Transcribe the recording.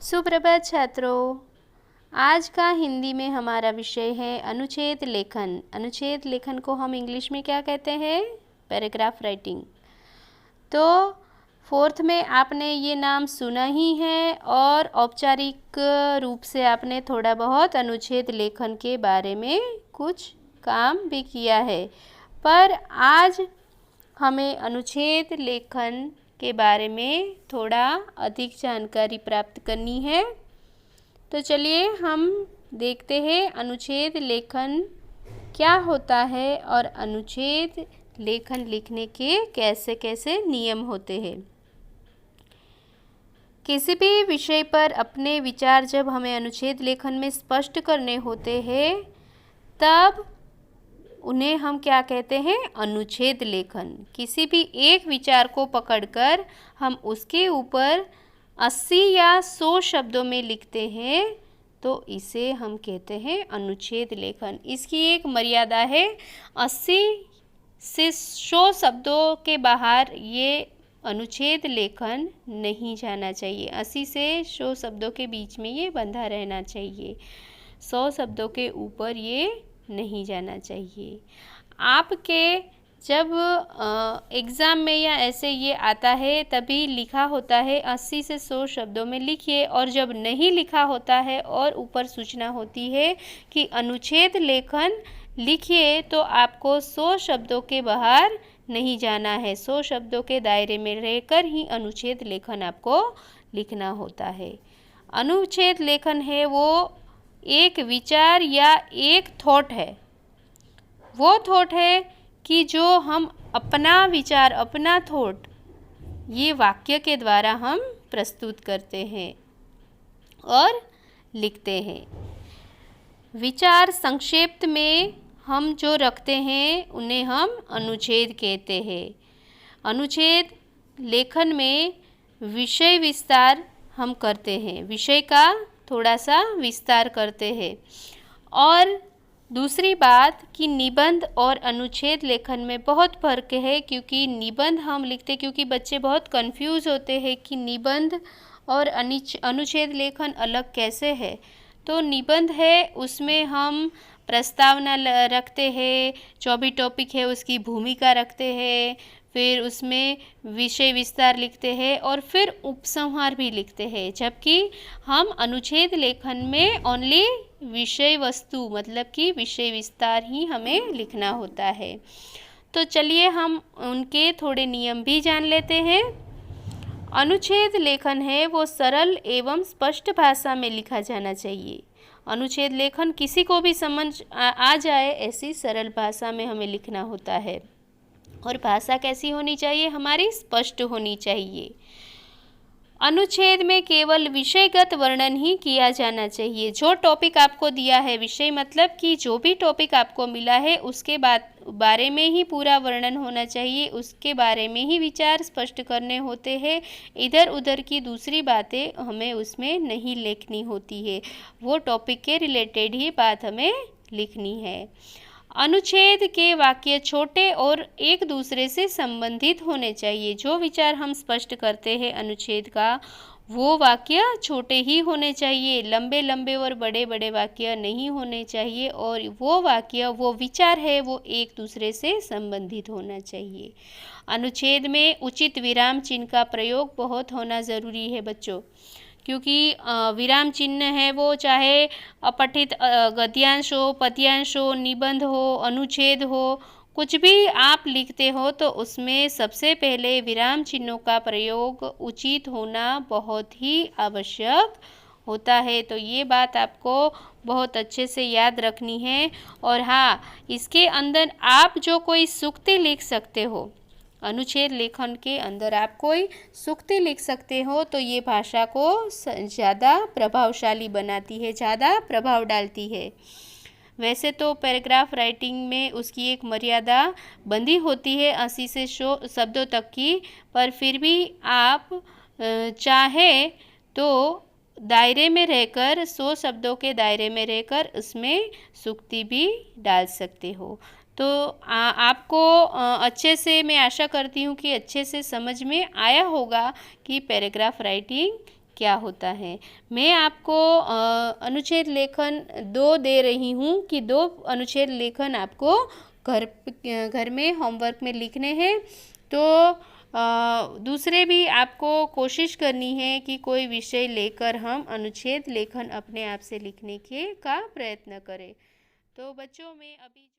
सुप्रभात छात्रों। आज का हिंदी में हमारा विषय है अनुच्छेद लेखन। अनुच्छेद लेखन को हम इंग्लिश में क्या कहते हैं? Paragraph writing. तो फोर्थ में आपने ये नाम सुना ही है और औपचारिक रूप से आपने थोड़ा बहुत अनुच्छेद लेखन के बारे में कुछ काम भी किया है, पर आज हमें अनुच्छेद लेखन के बारे में थोड़ा अधिक जानकारी प्राप्त करनी है। तो चलिए हम देखते हैं अनुच्छेद लेखन क्या होता है और अनुच्छेद लेखन लिखने के कैसे कैसे नियम होते हैं। किसी भी विषय पर अपने विचार जब हमें अनुच्छेद लेखन में स्पष्ट करने होते हैं तब उन्हें हम क्या कहते हैं? अनुच्छेद लेखन। किसी भी एक विचार को पकड़कर हम उसके ऊपर 80 या 100 शब्दों में लिखते हैं तो इसे हम कहते हैं अनुच्छेद लेखन। इसकी एक मर्यादा है, 80 से 100 शब्दों के बाहर ये अनुच्छेद लेखन नहीं जाना चाहिए। 80 से 100 शब्दों के बीच में ये बंधा रहना चाहिए। 100 शब्दों के ऊपर ये नहीं जाना चाहिए। आपके जब एग्ज़ाम में या ऐसे ये आता है तभी लिखा होता है 80 से 100 शब्दों में लिखिए, और जब नहीं लिखा होता है और ऊपर सूचना होती है कि अनुच्छेद लेखन लिखिए तो आपको 100 शब्दों के बाहर नहीं जाना है। 100 शब्दों के दायरे में रहकर ही अनुच्छेद लेखन आपको लिखना होता है। अनुच्छेद लेखन है वो एक विचार या एक थॉट है। वो थॉट है कि जो हम अपना विचार, अपना थॉट ये वाक्य के द्वारा हम प्रस्तुत करते हैं और लिखते हैं। विचार संक्षेप में हम जो रखते हैं उन्हें हम अनुच्छेद कहते हैं। अनुच्छेद लेखन में विषय विस्तार हम करते हैं, विषय का थोड़ा सा विस्तार करते हैं। और दूसरी बात कि निबंध और अनुच्छेद लेखन में बहुत फ़र्क है, क्योंकि निबंध हम लिखते, क्योंकि बच्चे बहुत कंफ्यूज होते हैं कि निबंध और अनुच्छेद लेखन अलग कैसे है। तो निबंध है उसमें हम प्रस्तावना रखते हैं, जो भी टॉपिक है उसकी भूमिका रखते हैं, फिर उसमें विषय विस्तार लिखते हैं और फिर उपसंहार भी लिखते हैं। जबकि हम अनुच्छेद लेखन में ओनली विषय वस्तु मतलब कि विषय विस्तार ही हमें लिखना होता है। तो चलिए हम उनके थोड़े नियम भी जान लेते हैं। अनुच्छेद लेखन है वो सरल एवं स्पष्ट भाषा में लिखा जाना चाहिए। अनुच्छेद लेखन किसी को भी समझ आ जाए ऐसी सरल भाषा में हमें लिखना होता है। और भाषा कैसी होनी चाहिए? हमारी स्पष्ट होनी चाहिए। अनुच्छेद में केवल विषयगत वर्णन ही किया जाना चाहिए। जो टॉपिक आपको दिया है, विषय मतलब कि जो भी टॉपिक आपको मिला है उसके बारे में ही पूरा वर्णन होना चाहिए, उसके बारे में ही विचार स्पष्ट करने होते हैं। इधर उधर की दूसरी बातें हमें उसमें नहीं लिखनी होती है, वो टॉपिक के रिलेटेड ही बात हमें लिखनी है। अनुच्छेद के वाक्य छोटे और एक दूसरे से संबंधित होने चाहिए। जो विचार हम स्पष्ट करते हैं अनुच्छेद का, वो वाक्य छोटे ही होने चाहिए, लंबे लंबे और बड़े बड़े वाक्य नहीं होने चाहिए। और वो वाक्य, वो विचार है वो एक दूसरे से संबंधित होना चाहिए। अनुच्छेद में उचित विराम चिन्ह का प्रयोग बहुत होना ज़रूरी है बच्चों, क्योंकि विराम चिन्ह है वो चाहे अपठित गद्यांश हो, पद्यांश हो, निबंध हो, अनुच्छेद हो, कुछ भी आप लिखते हो तो उसमें सबसे पहले विराम चिन्हों का प्रयोग उचित होना बहुत ही आवश्यक होता है। तो ये बात आपको बहुत अच्छे से याद रखनी है। और हाँ, इसके अंदर आप जो कोई सूक्ति लिख सकते हो, अनुच्छेद लेखन के अंदर आप कोई सूक्ति लिख सकते हो तो ये भाषा को ज़्यादा प्रभावशाली बनाती है, ज़्यादा प्रभाव डालती है। वैसे तो पैराग्राफ राइटिंग में उसकी एक मर्यादा बंदी होती है 80 से 100 शब्दों तक की, पर फिर भी आप चाहे तो दायरे में रहकर 100 शब्दों के दायरे में रहकर उसमें सूक्ति भी डाल सकते हो। तो आपको अच्छे से, मैं आशा करती हूँ कि अच्छे से समझ में आया होगा कि पैराग्राफ राइटिंग क्या होता है। मैं आपको अनुच्छेद लेखन 2 दे रही हूँ कि 2 अनुच्छेद लेखन आपको घर में होमवर्क में लिखने हैं। तो दूसरे भी आपको कोशिश करनी है कि कोई विषय लेकर हम अनुच्छेद लेखन अपने आप से लिखने का प्रयत्न करें। तो बच्चों में अभी